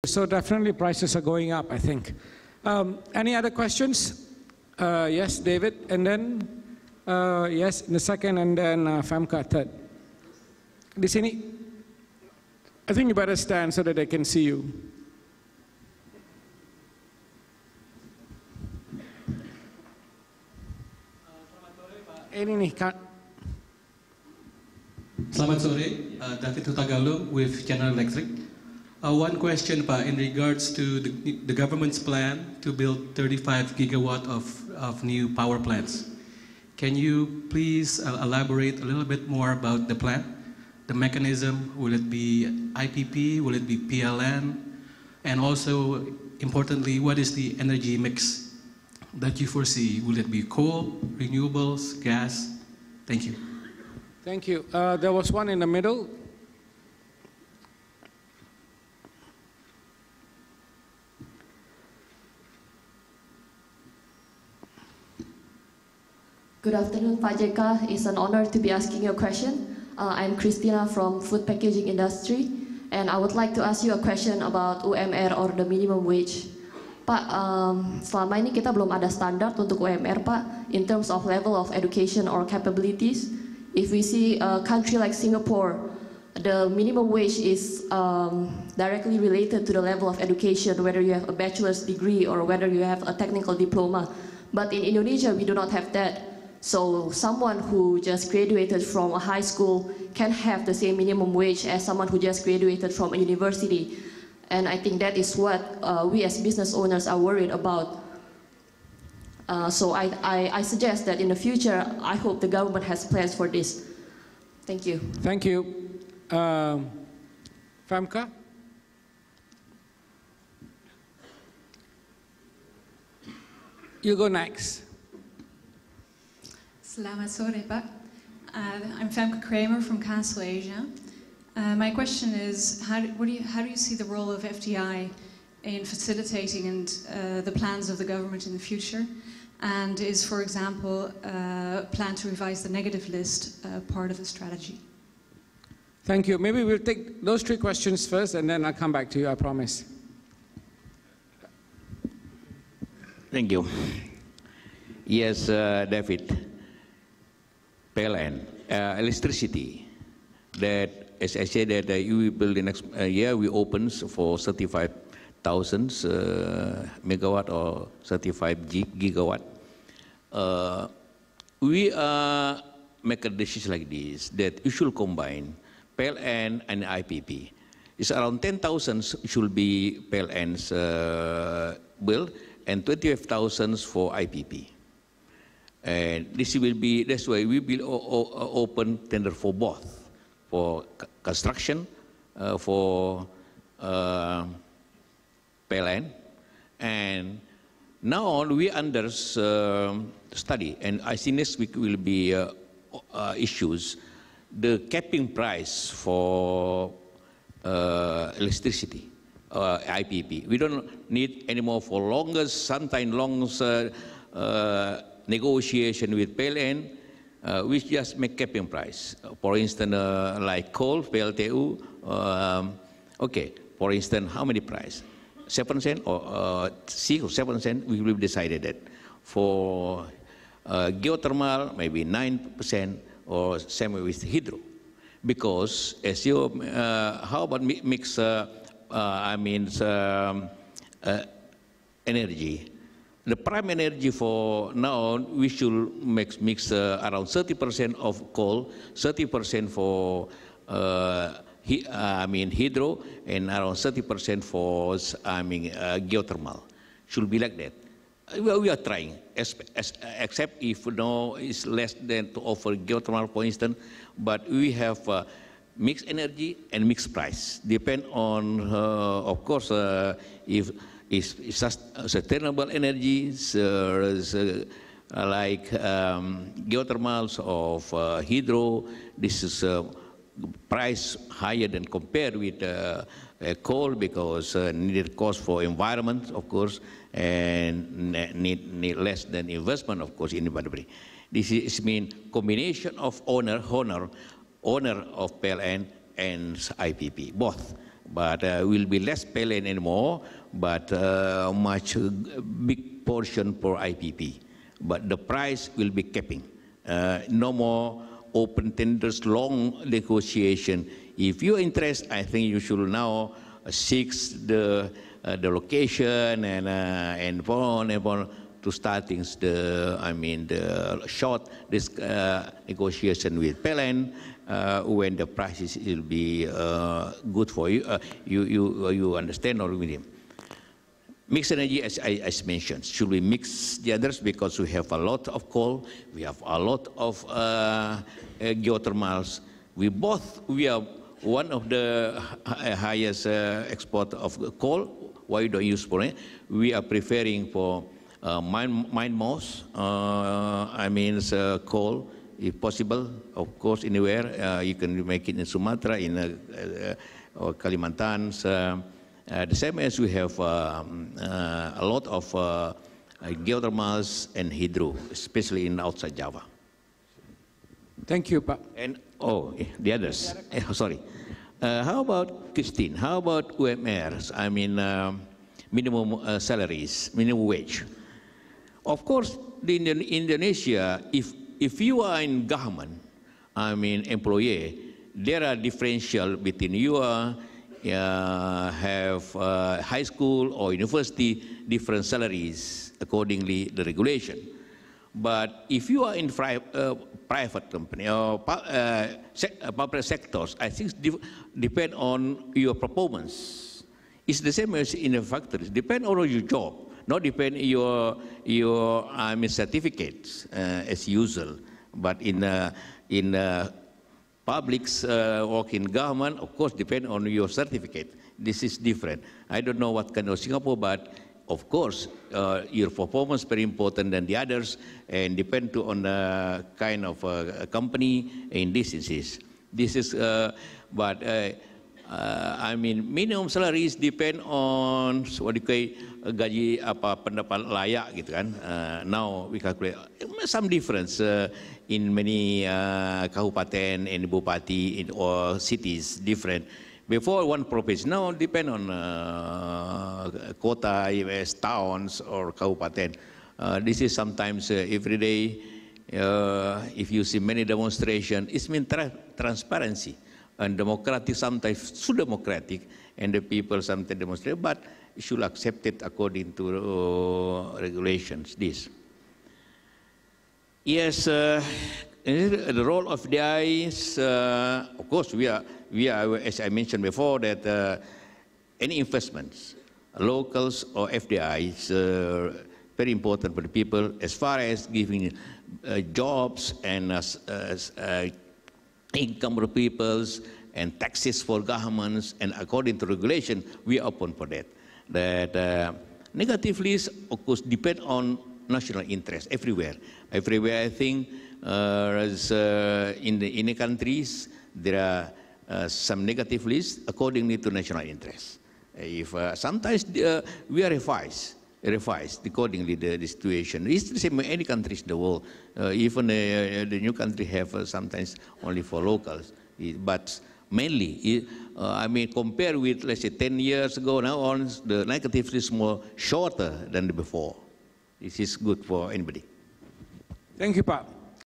So definitely prices are going up, I think. Any other questions? Yes, David, and then, yes, in the second, and then Famke third. Di sini. I think you better stand so that they can see you. Ini nih, Kak. Selamat sore, David Hutagalung with General Electric. One question, Pak, in regards to the government's plan to build 35 gigawatt of new power plants. Can you please elaborate a little bit more about the plan? The mechanism, will it be IPP, will it be PLN? And also, importantly, what is the energy mix that you foresee? Will it be coal, renewables, gas? Thank you. Thank you. There was one in the middle. Good afternoon, Pak JK. It's an honor to be asking you a question. I'm Christina from Food Packaging Industry, and I would like to ask you a question about UMR or the minimum wage. Pak, selama ini kita belum ada standar untuk UMR, Pak, in terms of level of education or capabilities. If we see a country like Singapore, the minimum wage is directly related to the level of education, whether you have a bachelor's degree or whether you have a technical diploma. But in Indonesia, we do not have that. So someone who just graduated from a high school can have the same minimum wage as someone who just graduated from a university. And I think that is what we as business owners are worried about. So I suggest that in the future, I hope the government has plans for this. Thank you. Thank you. Famke? You go next. Selamat sore, Pak. I'm Famke Kramer from Castle Asia. My question is, how do you see the role of FDI in facilitating the plans of the government in the future? And is, for example, plan to revise the negative list part of the strategy? Thank you. Maybe we'll take those three questions first, and then I'll come back to you, I promise. Thank you. Yes, David. PLN, electricity, that as I said that we will build the next year, we open for 35,000 megawatt or 35 gigawatt. We make a decision like this, that we should combine PLN and IPP. It's around 10,000 should be PLN's build and 25,000 for IPP. And this will be, that's why we will open tender for both, for construction, for PLN. And now on, we under study, and I think next week will be issues, the capping price for electricity, IPP. We don't need anymore for longer, sometimes long negotiation with PLN, we just make capping price. For instance, like coal, PLTU, okay, for instance, how many price? 7 cents or 6 or 7 cents, we will decide that. For geothermal, maybe 9% or same with hydro. Because as you, how about mix, energy? The prime energy for now, we should mix around 30% of coal, 30% for hydro, and around 30% for geothermal. Should be like that. We are trying, except if no is less than to offer geothermal, for instance. But we have mixed energy and mixed price. Depend on, of course, if it's sustainable energies like geothermals of hydro. This is price higher than compared with coal because needed cost for environment, of course, and need less than investment, of course, in the This is mean combination of owner of PLN and IPP, both. but will be less PLN anymore, but much big portion for IPP. But the price will be capping. No more open tenders, long negotiation. If you're interested, I think you should now seek the location and so on and so on to starting the short negotiation with PLN when the prices will be good for you. You understand or with him. Mixed energy, as I mentioned, should we mix the others because we have a lot of coal, we have a lot of geothermals. We are one of the highest export of coal. Why don't use for it? We are preferring for mine moss. Coal, if possible. Of course, anywhere you can make it in Sumatra, in or Kalimantan. The same as we have a lot of geothermals and hydro, especially in outside Java. Thank you, Pak. And the others. Sorry. How about Christine? How about UMRs? Minimum salaries, minimum wage. Of course, in Indonesia, if you are in government, employee, there are differential between you have high school or university, different salaries accordingly the regulation. But if you are in private company or public sectors, I think depend on your performance. It's the same as in the factories. Depend on your job, not depend your certificates as usual. But in publics work in government, of course, depend on your certificate. This is different. I don't know what kind of Singapore, but of course, your performance very important than the others, and depend on the kind of company in this instance. This is, minimum salaries depend on what you call gaji pendapat layak gitu kan. Now we calculate some difference in many kabupaten and bupati or cities different. Before one province, now depend on kota, towns or kabupaten. This is sometimes every day. If you see many demonstrations, it means transparency and democratic. Sometimes too democratic, and the people sometimes demonstrate, but you should accept it according to regulations. This. Yes. The role of FDI is, of course, we are, as I mentioned before, that any investments, locals or FDI, is very important for the people as far as giving jobs and income for peoples and taxes for governments, and according to regulation, we are open for that. That negatively, of course, depend on national interest everywhere. Everywhere, I think. In the countries, there are some negative lists accordingly to national interest. If sometimes we are revised accordingly the situation. It's the same in any countries in the world. Even the new country have sometimes only for locals, but mainly, compared with let's say 10 years ago, now on the negative list is more shorter than before. This is good for anybody. Thank you, Pak.